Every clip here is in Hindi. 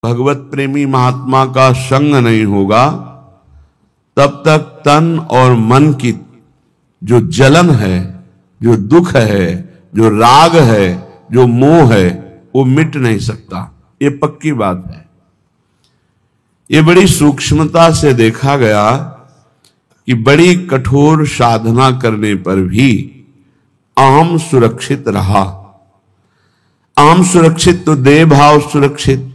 भगवत प्रेमी महात्मा का संग नहीं होगा तब तक तन और मन की जो जलन है, जो दुख है, जो राग है, जो मोह है, वो मिट नहीं सकता। ये पक्की बात है। ये बड़ी सूक्ष्मता से देखा गया कि बड़ी कठोर साधना करने पर भी अहम सुरक्षित रहा। अहम सुरक्षित तो देह भाव सुरक्षित,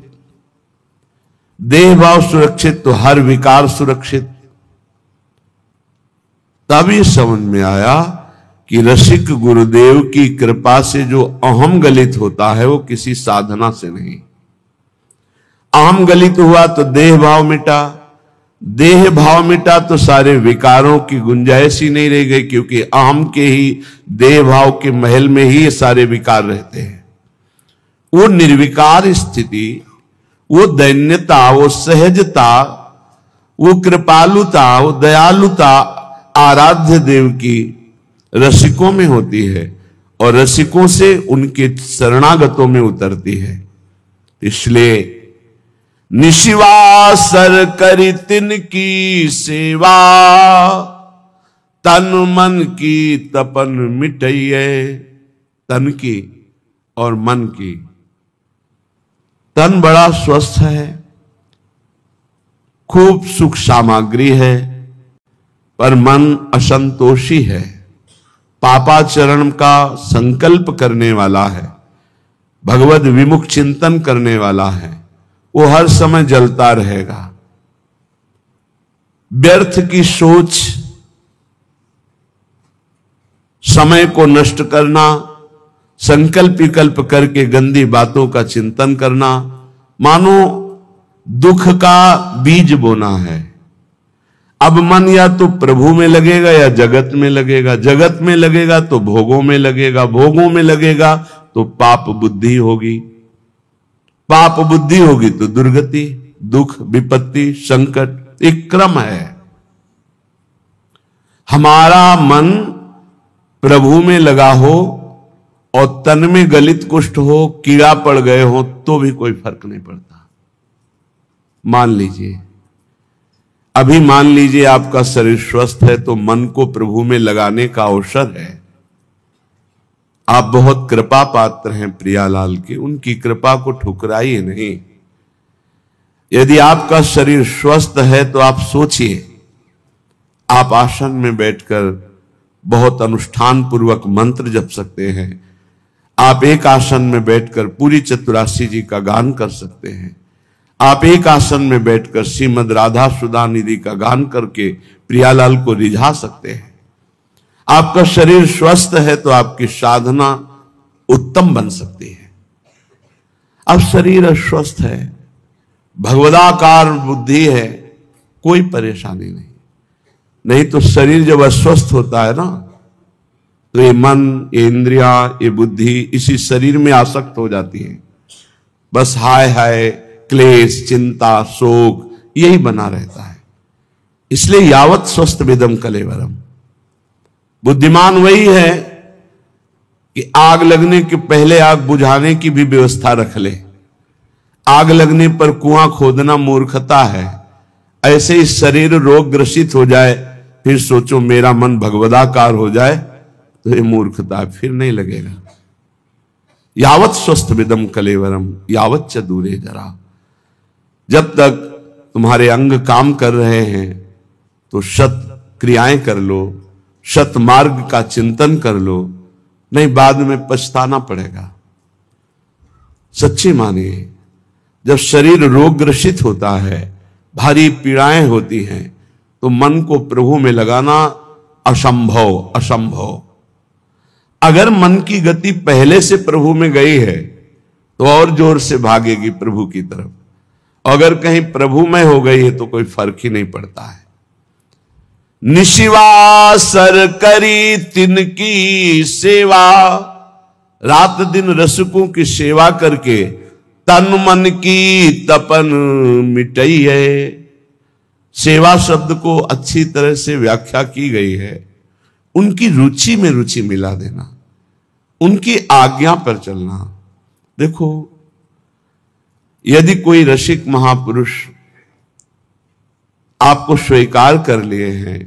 देह भाव सुरक्षित तो हर विकार सुरक्षित। तब ये समझ में आया कि रसिक गुरुदेव की कृपा से जो अहम गलित होता है वो किसी साधना से नहीं। अहम गलित हुआ तो देह भाव मिटा, देह भाव मिटा तो सारे विकारों की गुंजाइश ही नहीं रह गई, क्योंकि अहम के ही देह भाव के महल में ही ये सारे विकार रहते हैं। वो निर्विकार स्थिति, वो दैन्यता, वो सहजता, वो कृपालुता, वो दयालुता आराध्य देव की रसिकों में होती है और रसिकों से उनके शरणागतों में उतरती है। इसलिए निशिवासर करी तिनकी सेवा, तन मन की तपन मिटइये। तन की और मन की। तन बड़ा स्वस्थ है, खूब सुख सामग्री है, पर मन असंतोषी है, पापाचरण का संकल्प करने वाला है, भगवद विमुख चिंतन करने वाला है। वो हर समय जलता रहेगा। व्यर्थ की सोच, समय को नष्ट करना, संकल्प विकल्प करके गंदी बातों का चिंतन करना, मानो दुख का बीज बोना है। अब मन या तो प्रभु में लगेगा या जगत में लगेगा, जगत में लगेगा तो भोगों में लगेगा, भोगों में लगेगा तो पाप बुद्धि होगी, पाप बुद्धि होगी तो दुर्गति, दुख, विपत्ति, संकट, एक क्रम है। हमारा मन प्रभु में लगा हो और तन में गलित कुष्ठ हो, कीड़ा पड़ गए हो, तो भी कोई फर्क नहीं पड़ता। मान लीजिए, अभी मान लीजिए आपका शरीर स्वस्थ है तो मन को प्रभु में लगाने का अवसर है। आप बहुत कृपा पात्र हैं प्रियालाल के, उनकी कृपा को ठुकराइए नहीं। यदि आपका शरीर स्वस्थ है तो आप सोचिए, आप आसन में बैठकर बहुत अनुष्ठान पूर्वक मंत्र जप सकते हैं। आप एक आसन में बैठकर पूरी चतुरासी जी का गान कर सकते हैं। आप एक आसन में बैठकर श्रीमद राधा सुधा निधि का गान करके प्रियालाल को रिझा सकते हैं। आपका शरीर स्वस्थ है तो आपकी साधना उत्तम बन सकती है। अब शरीर अस्वस्थ है, भगवदाकार बुद्धि है, कोई परेशानी नहीं। नहीं तो शरीर जब अस्वस्थ होता है ना, तो ये मन, ये इंद्रियां, ये बुद्धि इसी शरीर में आसक्त हो जाती है। बस हाय हाय, क्लेश, चिंता, शोक यही बना रहता है। इसलिए यावत स्वस्थ विदम कलेवरम। बुद्धिमान वही है कि आग लगने के पहले आग बुझाने की भी व्यवस्था रख ले। आग लगने पर कुआं खोदना मूर्खता है। ऐसे ही शरीर रोग ग्रसित हो जाए, फिर सोचो मेरा मन भगवदाकार हो जाए, तो ये मूर्खता, फिर नहीं लगेगा। यावत स्वस्थ विदम कलेवरम यावत च दूरे जरा। जब तक तुम्हारे अंग काम कर रहे हैं तो शत क्रियाएं कर लो, शत मार्ग का चिंतन कर लो, नहीं बाद में पछताना पड़ेगा। सच्ची मानिए, जब शरीर रोग ग्रसित होता है, भारी पीड़ाएं होती हैं, तो मन को प्रभु में लगाना असंभव, असंभव। अगर मन की गति पहले से प्रभु में गई है तो और जोर से भागेगी प्रभु की तरफ। अगर कहीं प्रभु में हो गई है तो कोई फर्क ही नहीं पड़ता है। निशिवासर करी तिनकी सेवा, रात दिन रसिकों की सेवा करके तन मन की तपन मिटई है। सेवा शब्द को अच्छी तरह से व्याख्या की गई है, उनकी रुचि में रुचि मिला देना, उनकी आज्ञा पर चलना। देखो, यदि कोई रसिक महापुरुष आपको स्वीकार कर लिए हैं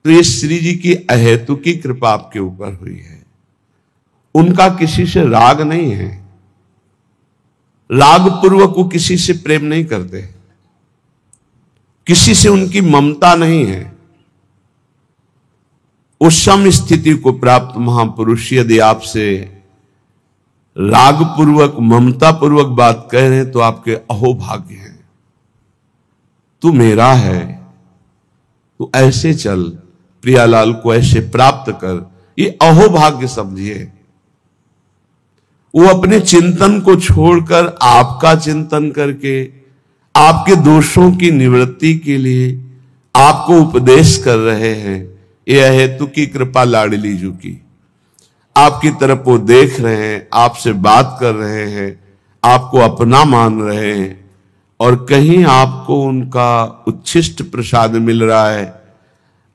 तो ये श्री जी की अहेतुकी कृपा आपके ऊपर हुई है। उनका किसी से राग नहीं है, राग पूर्वक वो किसी से प्रेम नहीं करते, किसी से उनकी ममता नहीं है। उस सम स्थिति को प्राप्त महापुरुष यदि आपसे राग पूर्वक ममता पूर्वक बात कह रहे हैं तो आपके अहोभाग्य हैं। तू मेरा है, तू ऐसे चल, प्रियालाल को ऐसे प्राप्त कर, ये अहोभाग्य समझिए। वो अपने चिंतन को छोड़कर आपका चिंतन करके आपके दोषों की निवृत्ति के लिए आपको उपदेश कर रहे हैं। यह हेतु की कृपा लाडली जू की, आपकी तरफ वो देख रहे हैं, आपसे बात कर रहे हैं, आपको अपना मान रहे हैं और कहीं आपको उनका उच्छिष्ट प्रसाद मिल रहा है,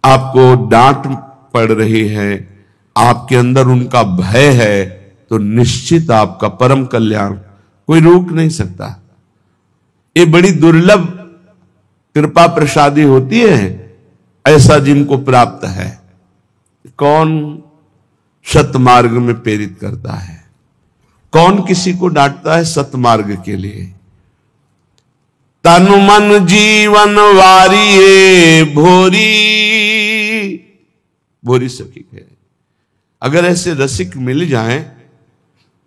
आपको डांट पड़ रही है, आपके अंदर उनका भय है, तो निश्चित आपका परम कल्याण कोई रोक नहीं सकता। ये बड़ी दुर्लभ कृपा प्रसादी होती है ऐसा जिनको प्राप्त है। कौन सतमार्ग में प्रेरित करता है, कौन किसी को डांटता है सतमार्ग के लिए। तन मन जीवन वारिये भोरी, भोरी सखी कहे, अगर ऐसे रसिक मिल जाएं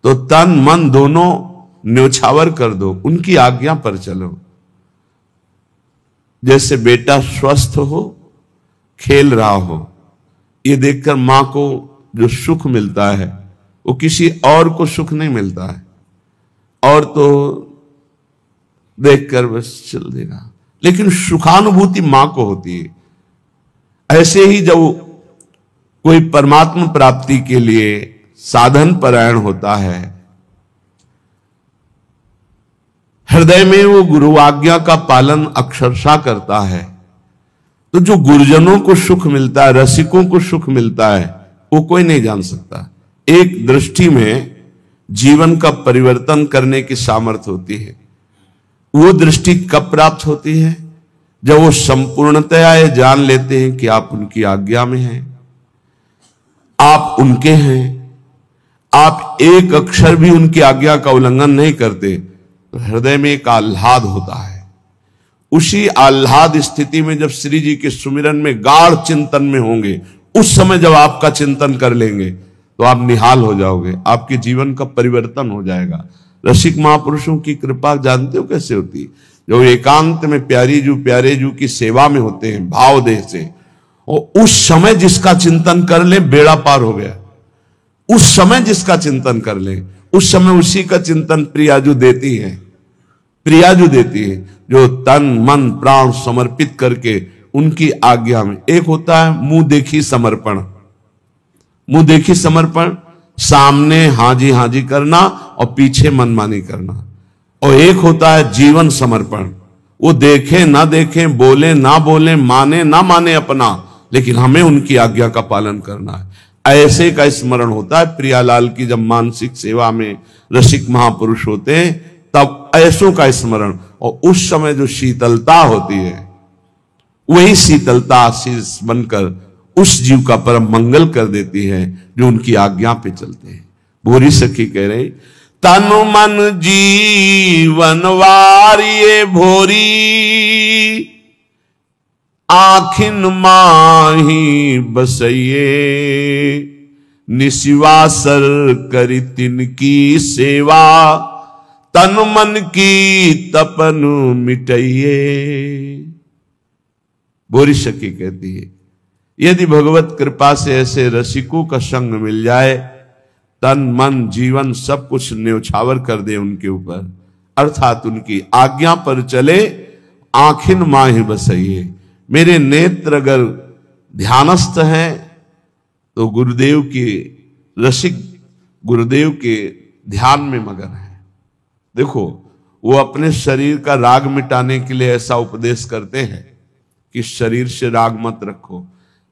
तो तन मन दोनों न्योछावर कर दो, उनकी आज्ञा पर चलो। जैसे बेटा स्वस्थ हो, खेल रहा हो, ये देखकर मां को जो सुख मिलता है वो किसी और को सुख नहीं मिलता है, और तो देखकर बस चल देगा, लेकिन सुखानुभूति मां को होती है। ऐसे ही जब कोई परमात्मा प्राप्ति के लिए साधन परायण होता है, हृदय में वो गुरु आज्ञा का पालन अक्षरशः करता है, तो जो गुरुजनों को सुख मिलता है, रसिकों को सुख मिलता है, वो कोई नहीं जान सकता। एक दृष्टि में जीवन का परिवर्तन करने की सामर्थ्य होती है। वो दृष्टि कब प्राप्त होती है? जब वो संपूर्णतया ये जान लेते हैं कि आप उनकी आज्ञा में हैं, आप उनके हैं, आप एक अक्षर भी उनकी आज्ञा का उल्लंघन नहीं करते, तो हृदय में एक आह्लाद होता है। उसी आह्लाद स्थिति में जब श्री जी के सुमिरन में गाढ़ चिंतन में होंगे, उस समय जब आपका चिंतन कर लेंगे तो आप निहाल हो जाओगे, आपके जीवन का परिवर्तन हो जाएगा। रसिक महापुरुषों की कृपा जानते हो कैसे होती है? जो एकांत में प्यारे जू की सेवा में होते हैं भाव देह से, और उस समय जिसका चिंतन कर ले बेड़ा पार हो गया। उस समय जिसका चिंतन कर ले, उस समय उसी का चिंतन प्रियाजू देती है, प्रियाजू देती है, जो तन मन प्राण समर्पित करके उनकी आज्ञा में। एक होता है मुंह देखी समर्पण, मुंह देखी समर्पण, सामने हाजी हाजी करना और पीछे मनमानी करना, और एक होता है जीवन समर्पण। वो देखे ना देखे, बोले ना बोले, माने ना माने अपना, लेकिन हमें उनकी आज्ञा का पालन करना है। ऐसे का स्मरण होता है प्रियालाल की। जब मानसिक सेवा में रसिक महापुरुष होते हैं तब ऐसों का स्मरण, और उस समय जो शीतलता होती है, वही शीतलता आशीष बनकर उस जीव का परम मंगल कर देती है जो उनकी आज्ञा पे चलते हैं। भोरी सखी कह रहे, तन मन जीवन वारिये भोरी, आखिन माही बसइये, निशिवासर करी तिनकी सेवा, तन मन की तपन मिटाइये। भोरी सखी कहती है, यदि भगवत कृपा से ऐसे रसिकों का संग मिल जाए, तन मन जीवन सब कुछ न्योछावर कर दे उनके ऊपर, अर्थात उनकी आज्ञा पर चले, आखिन माही बसइये। मेरे नेत्र अगर ध्यानस्थ हैं तो गुरुदेव की, रसिक गुरुदेव के ध्यान में मगन है। देखो, वो अपने शरीर का राग मिटाने के लिए ऐसा उपदेश करते हैं कि शरीर से राग मत रखो,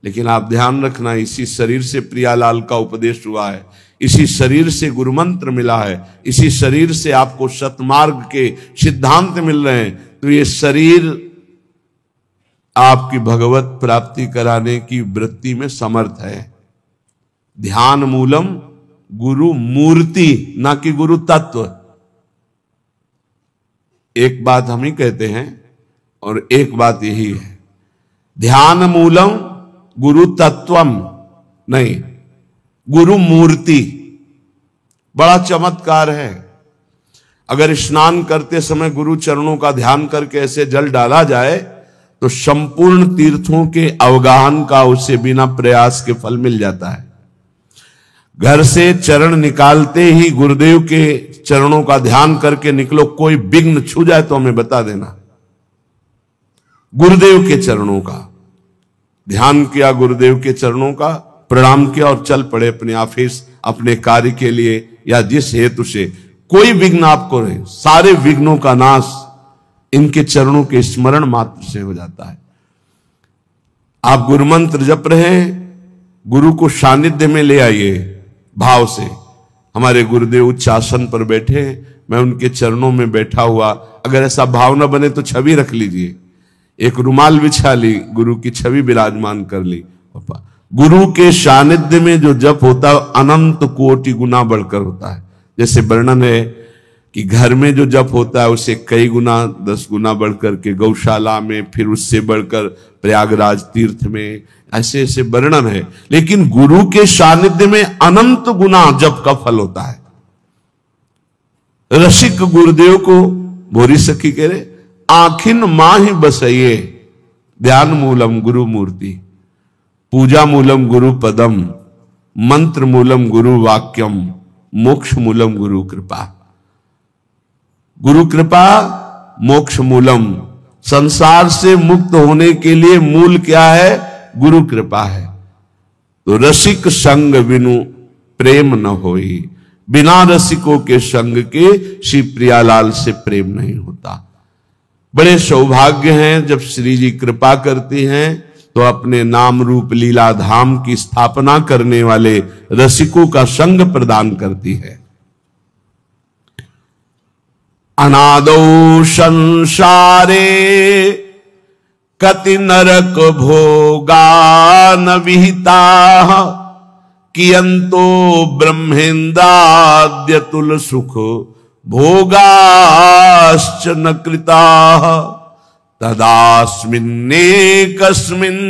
लेकिन आप ध्यान रखना, इसी शरीर से प्रियालाल का उपदेश हुआ है, इसी शरीर से गुरु मंत्र मिला है, इसी शरीर से आपको सतमार्ग के सिद्धांत मिल रहे हैं, तो ये शरीर आपकी भगवत प्राप्ति कराने की वृत्ति में समर्थ है। ध्यान मूलम गुरु मूर्ति, ना कि गुरु तत्व। एक बात हम ही कहते हैं और एक बात यही है, ध्यान मूलम गुरु तत्वम नहीं, गुरु मूर्ति। बड़ा चमत्कार है। अगर स्नान करते समय गुरु चरणों का ध्यान करके ऐसे जल डाला जाए तो संपूर्ण तीर्थों के अवगाहन का उसे बिना प्रयास के फल मिल जाता है। घर से चरण निकालते ही गुरुदेव के चरणों का ध्यान करके निकलो, कोई विघ्न छू जाए तो हमें बता देना। गुरुदेव के चरणों का ध्यान किया, गुरुदेव के चरणों का प्रणाम किया और चल पड़े अपने ऑफिस, अपने कार्य के लिए या जिस हेतु से कोई विघ्न आपको रहे, सारे विघ्नों का नाश इनके चरणों के स्मरण मात्र से हो जाता है। आप गुरु मंत्र जप रहे, गुरु को सानिध्य में ले आइए भाव से। हमारे गुरुदेव उच्च आसन पर बैठे, मैं उनके चरणों में बैठा हुआ, अगर ऐसा भाव न बने तो छवि रख लीजिए, एक रुमाल बिछा ली, गुरु की छवि विराजमान कर ली। गुरु के सानिध्य में जो जप होता है अनंत कोटि गुना बढ़कर होता है। जैसे वर्णन है कि घर में जो जप होता है उसे कई गुना 10 गुना बढ़कर के गौशाला में, फिर उससे बढ़कर प्रयागराज तीर्थ में, ऐसे ऐसे वर्णन है। लेकिन गुरु के सानिध्य में अनंत गुना जप का फल होता है। रसिक गुरुदेव को भोरी सखी कह रहे, आखिन माहि बसइये ध्यान मूलम गुरु मूर्ति, पूजा मूलम गुरु पदम, मंत्र मूलम गुरु वाक्यम, मोक्ष मूलम गुरु कृपा। गुरु कृपा मोक्ष मूलम, संसार से मुक्त होने के लिए मूल क्या है? गुरु कृपा है। तो रसिक संग बिनु प्रेम न होई, बिना रसिकों के संग के श्री प्रियालाल से प्रेम नहीं होता। बड़े सौभाग्य हैं जब श्री जी कृपा करती हैं तो अपने नाम रूप लीला धाम की स्थापना करने वाले रसिकों का संग प्रदान करती है। अनादौ संसारे कति नरक भोगा न विहिता, कियंतो ब्रह्मेन्द्राद्य तुल सुख भोगाश्च न कृता, तदास्मिन्ने कस्मिन्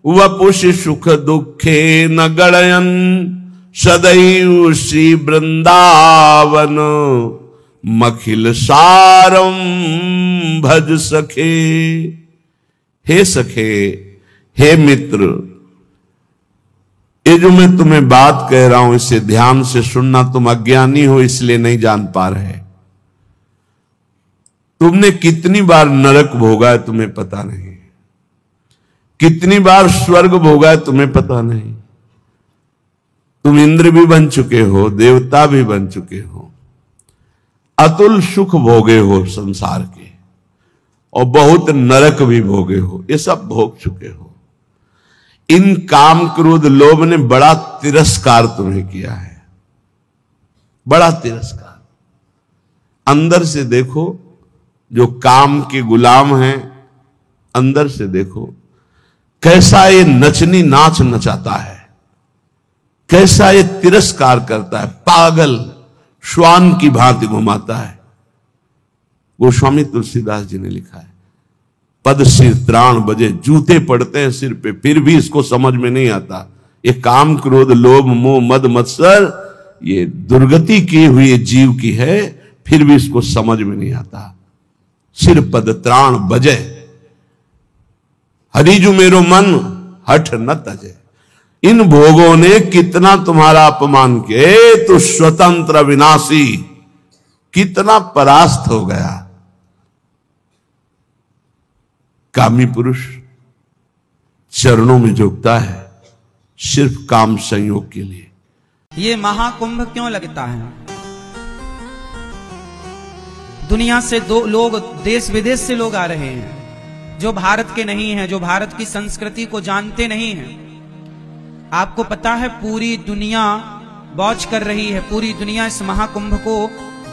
वपुषि सुख दुखे न गणयन्, सदैव श्री वृंदावन मखिल सारम भज सखे। हे सखे, हे मित्र, ये जो मैं तुम्हें बात कह रहा हूं इसे ध्यान से सुनना। तुम अज्ञानी हो इसलिए नहीं जान पा रहे। तुमने कितनी बार नरक भोगा है तुम्हें पता नहीं, कितनी बार स्वर्ग भोगा है तुम्हें पता नहीं। तुम इंद्र भी बन चुके हो, देवता भी बन चुके हो, अतुल सुख भोगे हो संसार के, और बहुत नरक भी भोगे हो। ये सब भोग चुके हो। इन काम क्रोध लोभ ने बड़ा तिरस्कार तुम्हें किया है, बड़ा तिरस्कार। अंदर से देखो, जो काम के गुलाम हैं, अंदर से देखो कैसा ये नचनी नाच नचाता है, कैसा ये तिरस्कार करता है, पागल श्वान की भांति घुमाता है। गोस्वामी तुलसीदास जी ने लिखा है, पद सिर त्राण बजे, जूते पड़ते हैं सिर पे, फिर भी इसको समझ में नहीं आता। ये काम क्रोध लोभ मोह मद मत्सर ये दुर्गति की हुई जीव की है, फिर भी इसको समझ में नहीं आता। सिर पद त्राण बजे, हरिजु मेरो मन हठ न तजे। इन भोगों ने कितना तुम्हारा अपमान किया, तो स्वतंत्र विनाशी कितना परास्त हो गया। कामी पुरुष चरणों में झुकता है सिर्फ काम संयोग के लिए। ये महाकुंभ क्यों लगता है? दुनिया से दो लोग, देश विदेश से लोग आ रहे हैं जो भारत के नहीं हैं, जो भारत की संस्कृति को जानते नहीं हैं। आपको पता है पूरी दुनिया वॉच कर रही है, पूरी दुनिया इस महाकुंभ को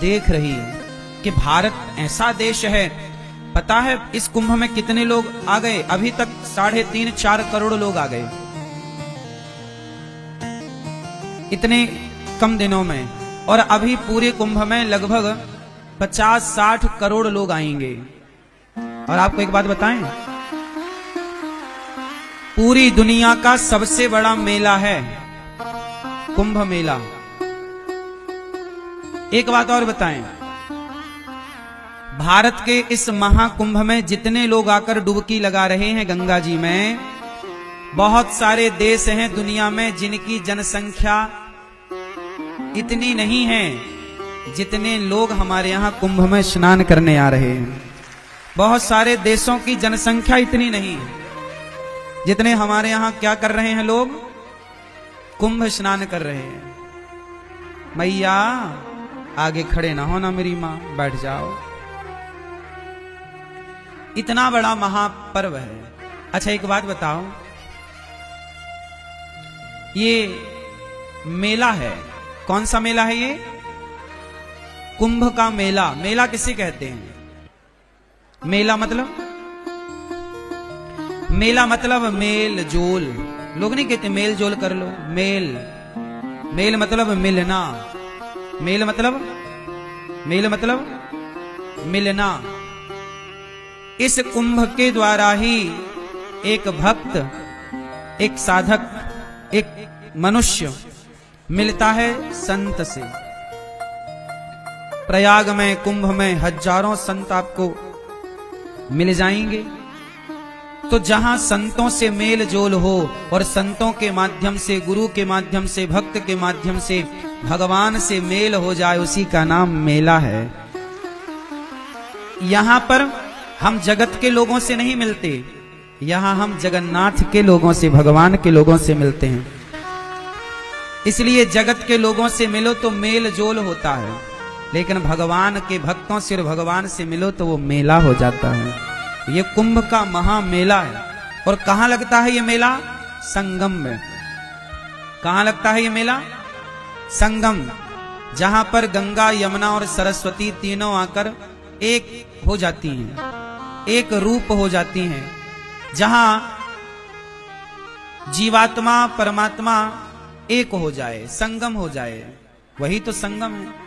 देख रही है कि भारत ऐसा देश है। पता है इस कुंभ में कितने लोग आ गए? अभी तक 3.5-4 करोड़ लोग आ गए इतने कम दिनों में, और अभी पूरे कुंभ में लगभग 50-60 करोड़ लोग आएंगे। और आपको एक बात बताएं, पूरी दुनिया का सबसे बड़ा मेला है कुंभ मेला। एक बात और बताएं, भारत के इस महाकुंभ में जितने लोग आकर डुबकी लगा रहे हैं गंगा जी में, बहुत सारे देश हैं दुनिया में जिनकी जनसंख्या इतनी नहीं है जितने लोग हमारे यहाँ कुंभ में स्नान करने आ रहे हैं। बहुत सारे देशों की जनसंख्या इतनी नहीं है जितने हमारे यहाँ क्या कर रहे हैं लोग? कुंभ स्नान कर रहे हैं। मैया आगे खड़े ना हो ना मेरी माँ, बैठ जाओ। इतना बड़ा महापर्व है। अच्छा एक बात बताओ, ये मेला है, कौन सा मेला है ये? कुंभ का मेला। मेला किसे कहते हैं? मेला मतलब मेल जोल। लोग नहीं कहते मेल जोल कर लो, मेल मतलब मिलना, मेल मतलब मिलना। इस कुंभ के द्वारा ही एक भक्त, एक साधक, एक मनुष्य मिलता है संत से। प्रयाग में, कुंभ में हजारों संत आपको मिल जाएंगे। तो जहां संतों से मेल जोल हो और संतों के माध्यम से, गुरु के माध्यम से, भक्त के माध्यम से भगवान से मेल हो जाए, उसी का नाम मेला है। यहां पर हम जगत के लोगों से नहीं मिलते, यहां हम जगन्नाथ के लोगों से, भगवान के लोगों से मिलते हैं। इसलिए जगत के लोगों से मिलो तो मेल जोल होता है, लेकिन भगवान के भक्तों से और भगवान से मिलो तो वो मेला हो जाता है। ये कुंभ का महामेला है। और कहां लगता है ये मेला? संगम में। कहां लगता है ये मेला? संगम, जहां पर गंगा, यमुना और सरस्वती तीनों आकर एक हो जाती हैं, एक रूप हो जाती हैं। जहां जीवात्मा परमात्मा एक हो जाए, संगम हो जाए, वही तो संगम है।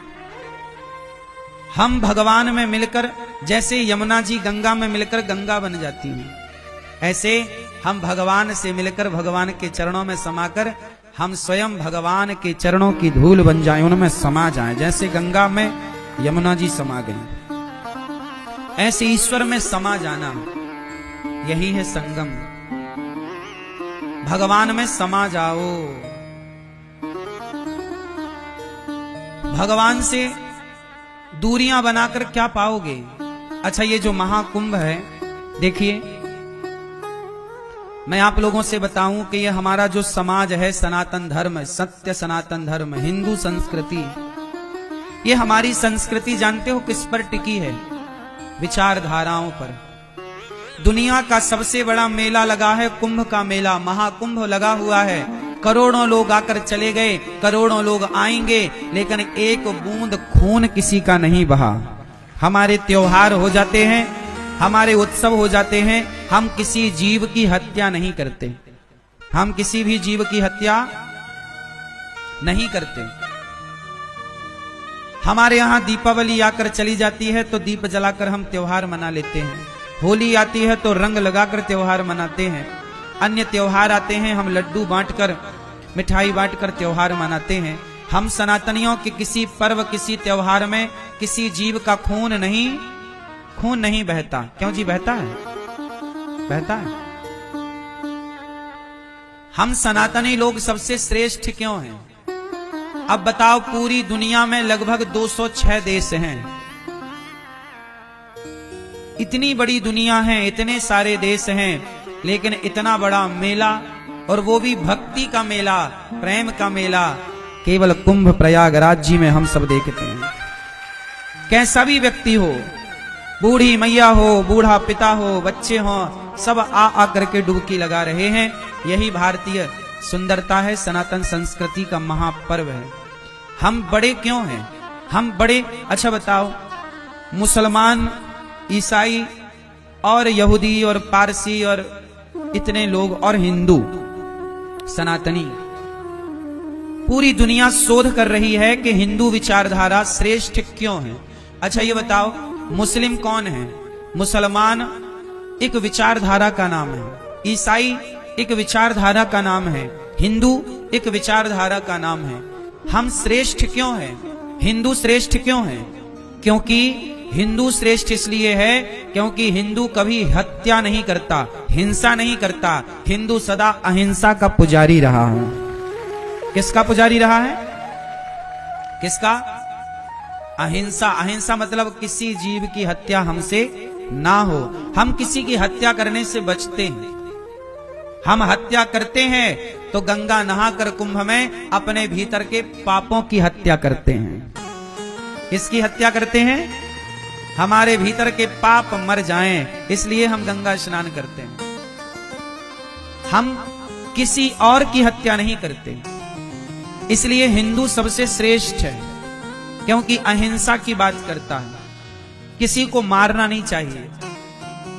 हम भगवान में मिलकर, जैसे यमुना जी गंगा में मिलकर गंगा बन जाती हैं, ऐसे हम भगवान से मिलकर भगवान के चरणों में समाकर हम स्वयं भगवान के चरणों की धूल बन जाएं, उनमें समा जाएं। जैसे गंगा में यमुना जी समा गई, ऐसे ईश्वर में समा जाना, यही है संगम। भगवान में समा जाओ। भगवान से दूरियां बनाकर क्या पाओगे? अच्छा ये जो महाकुंभ है, देखिए मैं आप लोगों से बताऊं कि ये हमारा जो समाज है, सनातन धर्म, सत्य सनातन धर्म, हिंदू संस्कृति, ये हमारी संस्कृति जानते हो किस पर टिकी है? विचारधाराओं पर। दुनिया का सबसे बड़ा मेला लगा है कुंभ का मेला, महाकुंभ लगा हुआ है। करोड़ों लोग आकर चले गए, करोड़ों लोग आएंगे, लेकिन एक बूंद खून किसी का नहीं बहा। हमारे त्योहार हो जाते हैं, हमारे उत्सव हो जाते हैं, हम किसी जीव की हत्या नहीं करते, हम किसी भी जीव की हत्या नहीं करते। हमारे यहाँ दीपावली आकर चली जाती है तो दीप जलाकर हम त्योहार मना लेते हैं। होली आती है तो रंग लगाकर त्योहार मनाते हैं। अन्य त्योहार आते हैं, हम लड्डू बांटकर, मिठाई बांटकर त्योहार मनाते हैं। हम सनातनियों के किसी पर्व, किसी त्योहार में किसी जीव का खून नहीं बहता। क्यों जी? बहता है, बहता है। हम सनातनी लोग सबसे श्रेष्ठ क्यों हैं? अब बताओ, पूरी दुनिया में लगभग 206 देश हैं। इतनी बड़ी दुनिया है, इतने सारे देश हैं, लेकिन इतना बड़ा मेला, और वो भी भक्ति का मेला, प्रेम का मेला, केवल कुंभ प्रयागराज जी में हम सब देखते हैं। कैसा भी व्यक्ति हो, बूढ़ी मैया हो, बूढ़ा पिता हो, बच्चे हो, सब आ करके डुबकी लगा रहे हैं। यही भारतीय सुंदरता है, सनातन संस्कृति का महापर्व है। हम बड़े क्यों हैं? हम बड़े, अच्छा बताओ, मुसलमान, ईसाई और यहूदी और पारसी और इतने लोग और हिंदू सनातनी, पूरी दुनिया शोध कर रही है कि हिंदू विचारधारा श्रेष्ठ क्यों है। अच्छा ये बताओ, मुस्लिम कौन है? मुसलमान एक विचारधारा का नाम है, ईसाई एक विचारधारा का नाम है, हिंदू एक विचारधारा का नाम है। हम श्रेष्ठ क्यों हैं? हिंदू श्रेष्ठ क्यों है? क्योंकि हिंदू श्रेष्ठ इसलिए है क्योंकि हिंदू कभी हत्या नहीं करता, हिंसा नहीं करता। हिंदू सदा अहिंसा का पुजारी रहा है। किसका पुजारी रहा है? किसका? अहिंसा। अहिंसा मतलब किसी जीव की हत्या हमसे ना हो। हम किसी की हत्या करने से बचते हैं। हम हत्या करते हैं तो गंगा नहाकर कुंभ में अपने भीतर के पापों की हत्या करते हैं। किसकी हत्या करते हैं? हमारे भीतर के पाप मर जाएं, इसलिए हम गंगा स्नान करते हैं। हम किसी और की हत्या नहीं करते। इसलिए हिंदू सबसे श्रेष्ठ है क्योंकि अहिंसा की बात करता है। किसी को मारना नहीं चाहिए।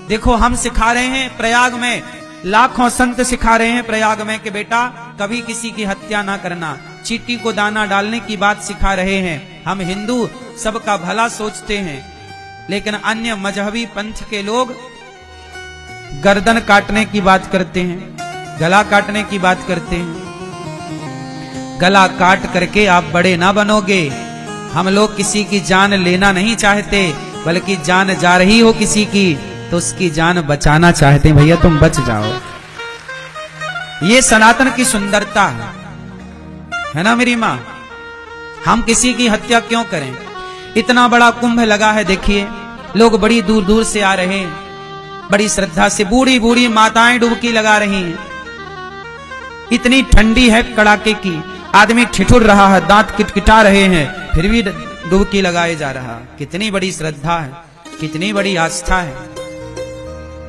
देखो हम सिखा रहे हैं प्रयाग में, लाखों संत सिखा रहे हैं प्रयाग में कि बेटा कभी किसी की हत्या ना करना, चींटी को दाना डालने की बात सिखा रहे हैं। हम हिंदू सबका भला सोचते हैं, लेकिन अन्य मजहबी पंथ के लोग गर्दन काटने की बात करते हैं, गला काटने की बात करते हैं। गला काट करके आप बड़े ना बनोगे। हम लोग किसी की जान लेना नहीं चाहते, बल्कि जान जा रही हो किसी की तो उसकी जान बचाना चाहते हैं। भैया तुम बच जाओ। ये सनातन की सुंदरता है ना मेरी माँ? हम किसी की हत्या क्यों करें? इतना बड़ा कुंभ लगा है, देखिए लोग बड़ी दूर दूर से आ रहे हैं, बड़ी श्रद्धा से बूढ़ी बूढ़ी माताएं डुबकी लगा रही हैं। इतनी ठंडी है कड़ाके की, आदमी ठिठुर रहा है, दांत किटकिटा रहे हैं, फिर भी डुबकी लगाए जा रहा। कितनी बड़ी श्रद्धा है, कितनी बड़ी आस्था है।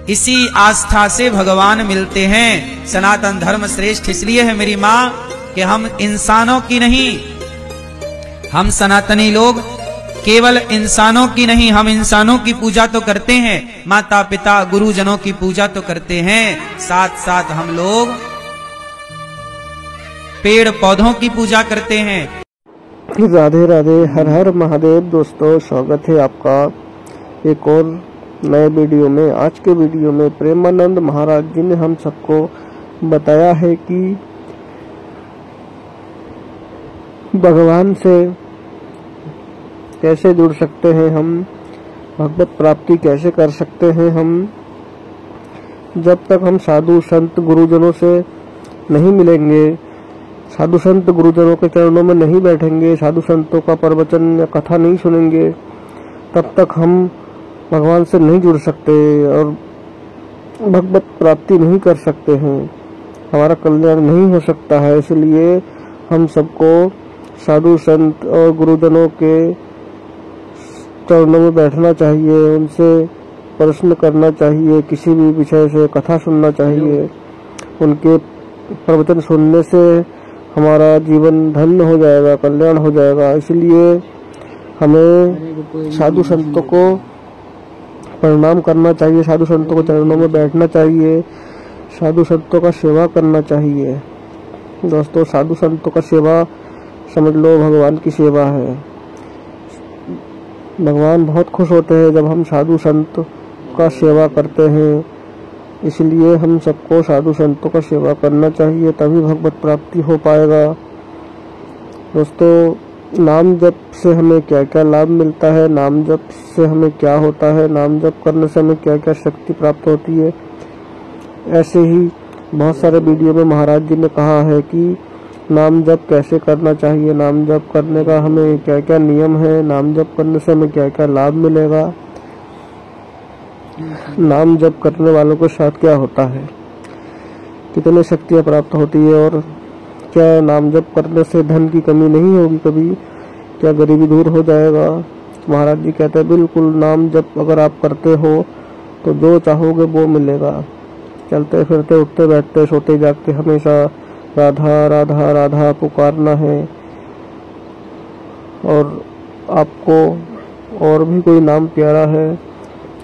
इसी आस्था से भगवान मिलते हैं। सनातन धर्म श्रेष्ठ इसलिए है मेरी माँ कि हम इंसानों की नहीं, हम सनातनी लोग केवल इंसानों की नहीं, हम इंसानों की पूजा तो करते हैं, माता पिता गुरुजनों की पूजा तो करते हैं, साथ साथ हम लोग पेड़ पौधों की पूजा करते हैं। राधे राधे, हर हर महादेव। दोस्तों स्वागत है आपका एक और नए वीडियो में। आज के वीडियो में प्रेमानंद महाराज जी ने हम सबको बताया है कि भगवान से कैसे जुड़ सकते हैं हम, भगवत प्राप्ति कैसे कर सकते हैं हम। जब तक हम साधु संत गुरुजनों से नहीं मिलेंगे, साधु संत गुरुजनों के चरणों में नहीं बैठेंगे, साधु संतों का प्रवचन या कथा नहीं सुनेंगे, तब तक हम भगवान से नहीं जुड़ सकते और भगवत प्राप्ति नहीं कर सकते हैं, हमारा कल्याण नहीं हो सकता है। इसलिए हम सबको साधु संत और गुरुजनों के चरणों में बैठना चाहिए, उनसे प्रश्न करना चाहिए, किसी भी विषय से कथा सुनना चाहिए। उनके प्रवचन सुनने से हमारा जीवन धन्य हो जाएगा, कल्याण हो जाएगा। इसलिए हमें साधु संतों को प्रणाम करना चाहिए, साधु संतों को चरणों में बैठना चाहिए, साधु संतों का सेवा करना चाहिए। दोस्तों साधु संतों का सेवा समझ लो भगवान की सेवा है। भगवान बहुत खुश होते हैं जब हम साधु संत का सेवा करते हैं। इसलिए हम सबको साधु संतों का सेवा करना चाहिए, तभी भगवत प्राप्ति हो पाएगा। दोस्तों नाम जप से हमें क्या क्या लाभ मिलता है, नाम जप से हमें क्या होता है, नाम जप करने से हमें क्या क्या शक्ति प्राप्त होती है, ऐसे ही बहुत सारे वीडियो में महाराज जी ने कहा है कि नाम जप कैसे करना चाहिए, नाम जप करने का हमें क्या क्या नियम है, नाम जप करने से हमें क्या क्या लाभ मिलेगा, नाम जप करने वालों के साथ क्या होता है, कितनी शक्तियाँ प्राप्त होती है और क्या नाम जप करने से धन की कमी नहीं होगी कभी, क्या गरीबी दूर हो जाएगा। महाराज जी कहते हैं बिल्कुल, नाम जप अगर आप करते हो तो जो चाहोगे वो मिलेगा। चलते फिरते उठते बैठते सोते जागते हमेशा राधा राधा राधा पुकारना है। और आपको और भी कोई नाम प्यारा है,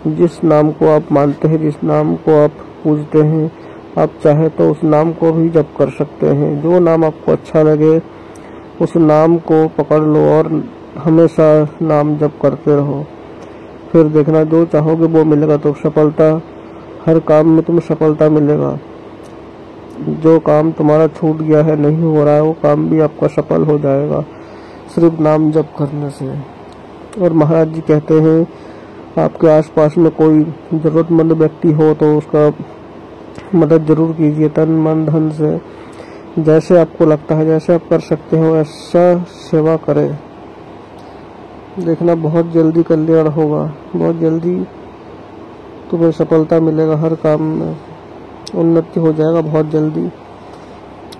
जिस नाम को आप मानते हैं, जिस नाम को आप पूजते हैं, आप चाहे तो उस नाम को भी जप कर सकते हैं। जो नाम आपको अच्छा लगे उस नाम को पकड़ लो और हमेशा नाम जप करते रहो। फिर देखना जो चाहोगे वो मिलेगा। तो सफलता, हर काम में तुम्हें सफलता मिलेगा। जो काम तुम्हारा छूट गया है, नहीं हो रहा है, वो काम भी आपका सफल हो जाएगा सिर्फ नाम जप करने से। और महाराज जी कहते हैं आपके आसपास में कोई जरूरतमंद व्यक्ति हो तो उसका मदद जरूर कीजिए, तन मन धन से। जैसे आपको लगता है, जैसे आप कर सकते हो ऐसा सेवा करें। देखना बहुत जल्दी कल्याण होगा, बहुत जल्दी तुम्हें सफलता मिलेगा, हर काम में उन्नति हो जाएगा बहुत जल्दी।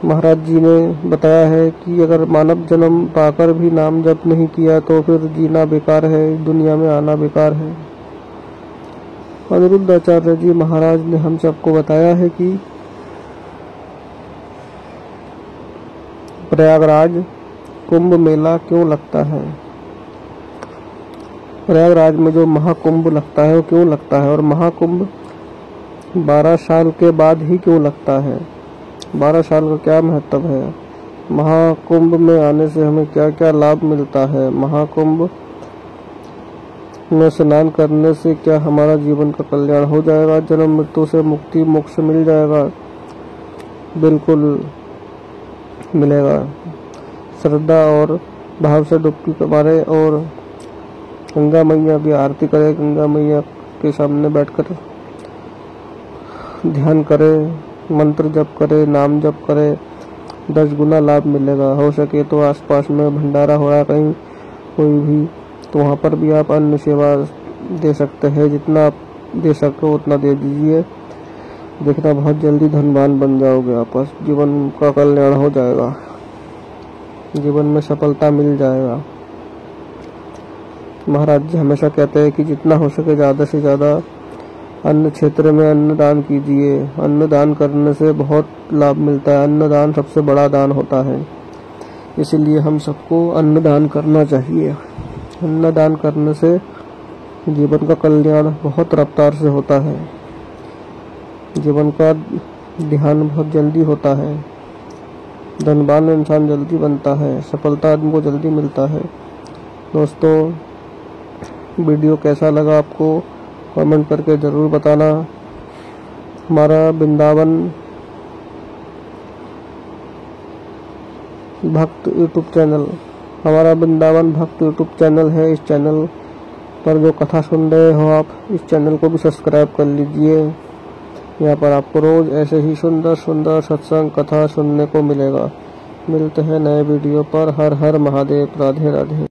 महाराज जी ने बताया है कि अगर मानव जन्म पाकर भी नाम जप नहीं किया तो फिर जीना बेकार है, दुनिया में आना बेकार है। अनिरुद्ध आचार्य जी महाराज ने हम सबको बताया है कि प्रयागराज कुंभ मेला क्यों लगता है, प्रयागराज में जो महाकुंभ लगता है वो क्यों लगता है, और महाकुंभ 12 साल के बाद ही क्यों लगता है, 12 साल का क्या महत्व है, महाकुंभ में आने से हमें क्या क्या लाभ मिलता है, महाकुंभ में स्नान करने से क्या हमारा जीवन का कल्याण हो जाएगा, जन्म मृत्यु से मुक्ति मोक्ष मिल जाएगा, बिल्कुल मिलेगा। श्रद्धा और भाव से डुबकी मारे और गंगा मैया की आरती करे, गंगा मैया के सामने बैठकर ध्यान करे, मंत्र जप करे, नाम जप करे, 10 गुना लाभ मिलेगा। हो सके तो आसपास में भंडारा हो रहा है कहीं कोई भी, तो वहाँ पर भी आप अन्न सेवा दे सकते हैं। जितना आप दे सकते हो उतना दे दीजिए। देखना बहुत जल्दी धनवान बन जाओगे, आपस जीवन का कल्याण हो जाएगा, जीवन में सफलता मिल जाएगा। महाराज जी हमेशा कहते हैं कि जितना हो सके ज़्यादा से ज़्यादा अन्न क्षेत्र में अन्नदान कीजिए। अन्नदान करने से बहुत लाभ मिलता है, अन्नदान सबसे बड़ा दान होता है, इसलिए हम सबको अन्नदान करना चाहिए। अन्नदान करने से जीवन का कल्याण बहुत रफ्तार से होता है, जीवन का ध्यान बहुत जल्दी होता है, धनवान इंसान जल्दी बनता है, सफलता आदमी को जल्दी मिलता है। दोस्तों वीडियो कैसा लगा आपको कमेंट करके ज़रूर बताना। हमारा वृंदावन भक्त यूट्यूब चैनल, हमारा वृंदावन भक्त यूट्यूब चैनल है। इस चैनल पर जो कथा सुन रहे हो आप, इस चैनल को भी सब्सक्राइब कर लीजिए। यहाँ पर आपको रोज ऐसे ही सुंदर सुंदर सत्संग कथा सुनने को मिलेगा। मिलते हैं नए वीडियो पर। हर हर महादेव, राधे राधे।